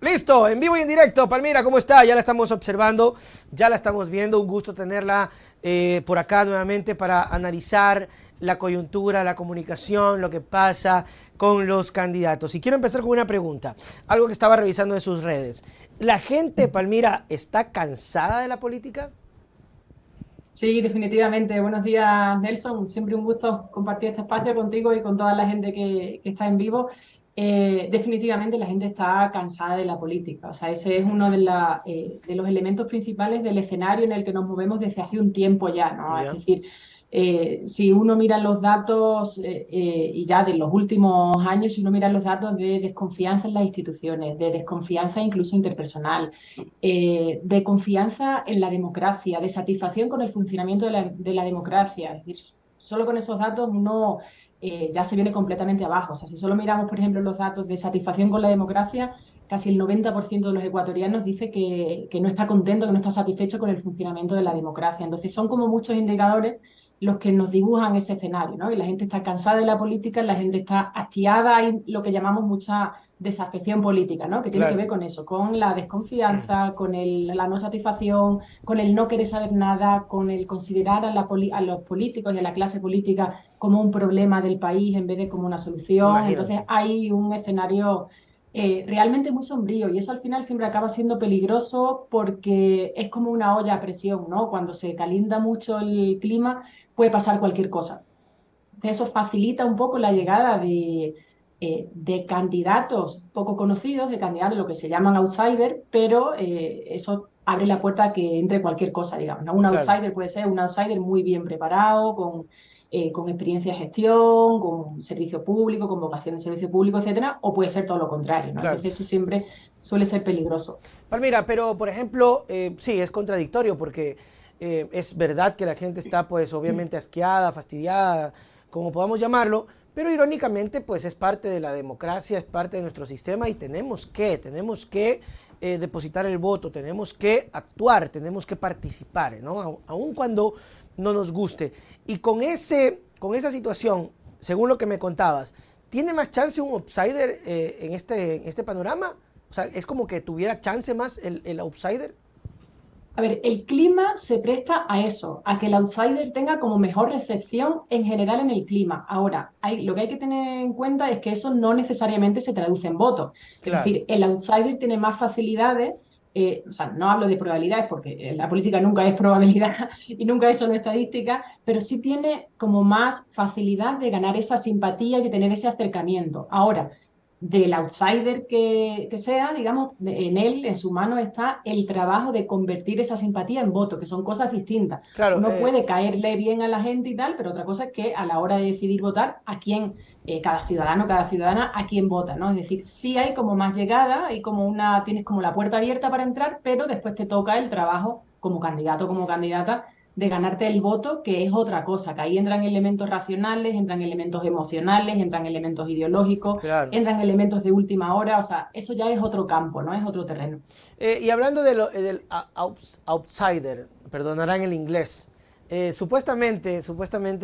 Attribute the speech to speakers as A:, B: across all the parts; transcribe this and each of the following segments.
A: Listo, en vivo y en directo. Palmira, ¿cómo está? Ya la estamos observando, ya la estamos viendo. Un gusto tenerla por acá nuevamente para analizar la coyuntura, la comunicación, lo que pasa con los candidatos. Y quiero empezar con una pregunta, algo que estaba revisando en sus redes. ¿La gente, Palmira, está cansada de la política?
B: Sí, definitivamente. Buenos días, Nelson. Siempre un gusto compartir este espacio contigo y con toda la gente que está en vivo. Definitivamente la gente está cansada de la política. O sea, ese es uno de los elementos principales del escenario en el que nos movemos desde hace un tiempo ya, ¿no? Es
A: Ya.
B: decir, si uno mira los datos y ya de los últimos años, si uno mira los datos de desconfianza en las instituciones, de desconfianza incluso interpersonal, de confianza en la democracia, de satisfacción con el funcionamiento de la democracia. Es decir, solo con esos datos uno ya se viene completamente abajo. O sea, si solo miramos, por ejemplo, los datos de satisfacción con la democracia, casi el 90% de los ecuatorianos dice que no está contento, que no está satisfecho con el funcionamiento de la democracia. Entonces, son como muchos indicadores los que nos dibujan ese escenario, ¿no? Y la gente está cansada de la política, la gente está hastiada, hay lo que llamamos mucha desafección política, ¿no? Que tiene que
A: Claro.
B: ver con eso, con la desconfianza, con la no satisfacción, con el no querer saber nada, con el considerar a los políticos y a la clase política como un problema del país en vez de como una solución. Entonces
A: Imagínate.
B: hay un escenario realmente muy sombrío y eso al final siempre acaba siendo peligroso porque es como una olla a presión, ¿no? Cuando se calienta mucho el clima puede pasar cualquier cosa. Eso facilita un poco la llegada de candidatos poco conocidos, de candidatos lo que se llaman outsider, pero eso abre la puerta a que entre cualquier cosa, digamos, ¿no? Un
A: Claro.
B: outsider puede ser un outsider muy bien preparado, con experiencia de gestión, con servicio público, con vocación de servicio público, etcétera, o puede ser todo lo contrario, ¿no?
A: Claro.
B: Entonces eso siempre suele ser peligroso.
A: Palmira, pero por ejemplo, sí, es contradictorio porque es verdad que la gente está pues obviamente asqueada, fastidiada, como podamos llamarlo, pero irónicamente pues es parte de la democracia, es parte de nuestro sistema y tenemos que depositar el voto, tenemos que actuar, tenemos que participar, ¿no? Aun cuando no nos guste. Y con esa situación, según lo que me contabas, ¿tiene más chance un outsider en este panorama? O sea, es como que tuviera chance más el outsider.
B: A ver, el clima se presta a eso, a que el outsider tenga como mejor recepción en general en el clima. Ahora, lo que hay que tener en cuenta es que eso no necesariamente se traduce en votos. Es
A: Claro.
B: decir, el outsider tiene más facilidades, o sea, no hablo de probabilidades porque la política nunca es probabilidad y nunca es solo estadística, pero sí tiene como más facilidad de ganar esa simpatía y de tener ese acercamiento. Ahora, del outsider que sea, digamos, en él, en su mano está el trabajo de convertir esa simpatía en voto, que son cosas distintas.
A: Claro,
B: Uno puede caerle bien a la gente y tal, pero otra cosa es que a la hora de decidir votar, a quién, cada ciudadano, cada ciudadana, a quién vota, ¿no? Es decir, sí hay como más llegada, hay como tienes como la puerta abierta para entrar, pero después te toca el trabajo como candidato, como candidata de ganarte el voto, que es otra cosa, que ahí entran elementos racionales, entran elementos emocionales, entran elementos ideológicos,
A: claro.
B: entran elementos de última hora, o sea, eso ya es otro campo, ¿no? Es otro terreno.
A: Y hablando del outsider, perdonarán el inglés, supuestamente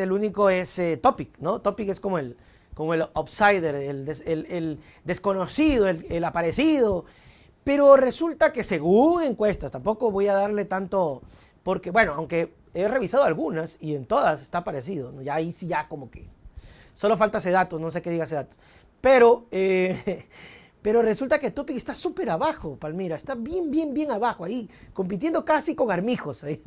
A: el único es Topic, ¿no? Topic es como el outsider, el desconocido, el aparecido. Pero resulta que según encuestas, tampoco voy a darle tanto, porque bueno, aunque he revisado algunas y en todas está parecido, ¿no? Ya ahí sí ya como que solo falta ese dato, no sé qué diga ese dato. Pero, pero resulta que Topic está súper abajo, Palmira, está bien abajo ahí, compitiendo casi con Armijos ahí.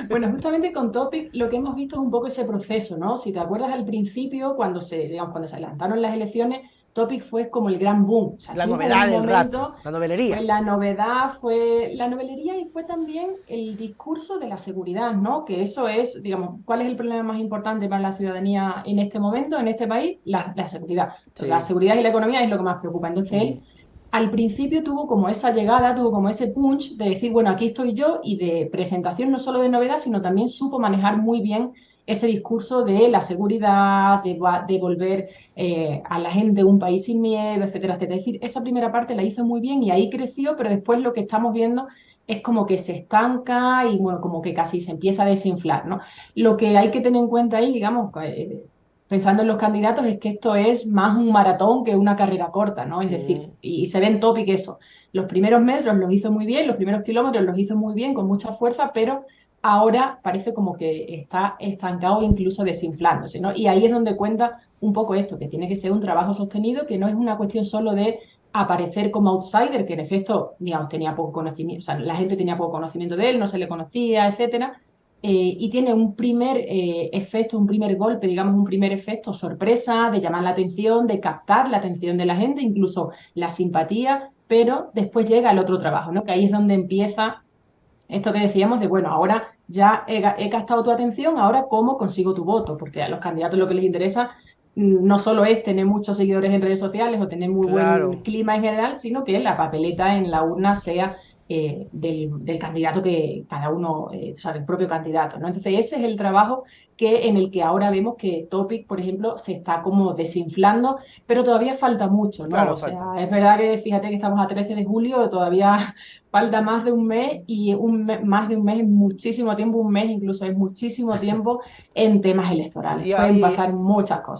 B: Bueno, justamente con Topic lo que hemos visto es un poco ese proceso, ¿no? Si te acuerdas al principio, digamos, cuando se adelantaron las elecciones, Topic fue como el gran boom. O sea,
A: La
B: tuvo
A: novedad
B: un
A: del rato,
B: momento,
A: la
B: fue
A: novelería.
B: la novedad, fue la novelería y fue también el discurso de la seguridad, ¿no? Que eso es, digamos, ¿cuál es el problema más importante para la ciudadanía en este momento, en este país? La seguridad. La
A: Sí.
B: seguridad y la economía es lo que más preocupa. Entonces
A: Ujú.
B: él al principio tuvo como esa llegada, tuvo como ese punch de decir, bueno, aquí estoy yo y de presentación no solo de novedad, sino también supo manejar muy bien ese discurso de la seguridad, de volver a la gente un país sin miedo, etcétera, etcétera. Es decir, esa primera parte la hizo muy bien y ahí creció, pero después lo que estamos viendo es como que se estanca y bueno, como que casi se empieza a desinflar, ¿no? Lo que hay que tener en cuenta ahí, digamos, pensando en los candidatos, es que esto es más un maratón que una carrera corta, ¿no? Es decir,
A: Mm,
B: y se ve en Topic eso. Los primeros metros los hizo muy bien, los primeros kilómetros los hizo muy bien, con mucha fuerza, pero ahora parece como que está estancado, incluso desinflándose, ¿no? Y ahí es donde cuenta un poco esto, que tiene que ser un trabajo sostenido, que no es una cuestión solo de aparecer como outsider, que en efecto, digamos, tenía poco conocimiento, o sea, la gente tenía poco conocimiento de él, no se le conocía, etcétera, y tiene un primer efecto, un primer golpe, digamos, un primer efecto sorpresa, de llamar la atención, de captar la atención de la gente, incluso la simpatía, pero después llega el otro trabajo, ¿no? Que ahí es donde empieza esto que decíamos de, bueno, ahora ya he captado tu atención, ahora cómo consigo tu voto, porque a los candidatos lo que les interesa no solo es tener muchos seguidores en redes sociales o tener muy buen
A: claro.
B: clima en general, sino que la papeleta en la urna sea del candidato que cada uno, o sea, del propio candidato, ¿no? Entonces ese es el trabajo en el que ahora vemos que Topic, por ejemplo, se está como desinflando, pero todavía falta mucho, ¿no?
A: Claro,
B: O sea,
A: falta.
B: es verdad que fíjate que estamos a 13 de julio, todavía falta más de un mes y más de un mes es muchísimo tiempo, un mes incluso es muchísimo tiempo en temas electorales.
A: Y
B: Pueden
A: hay,
B: pasar muchas cosas.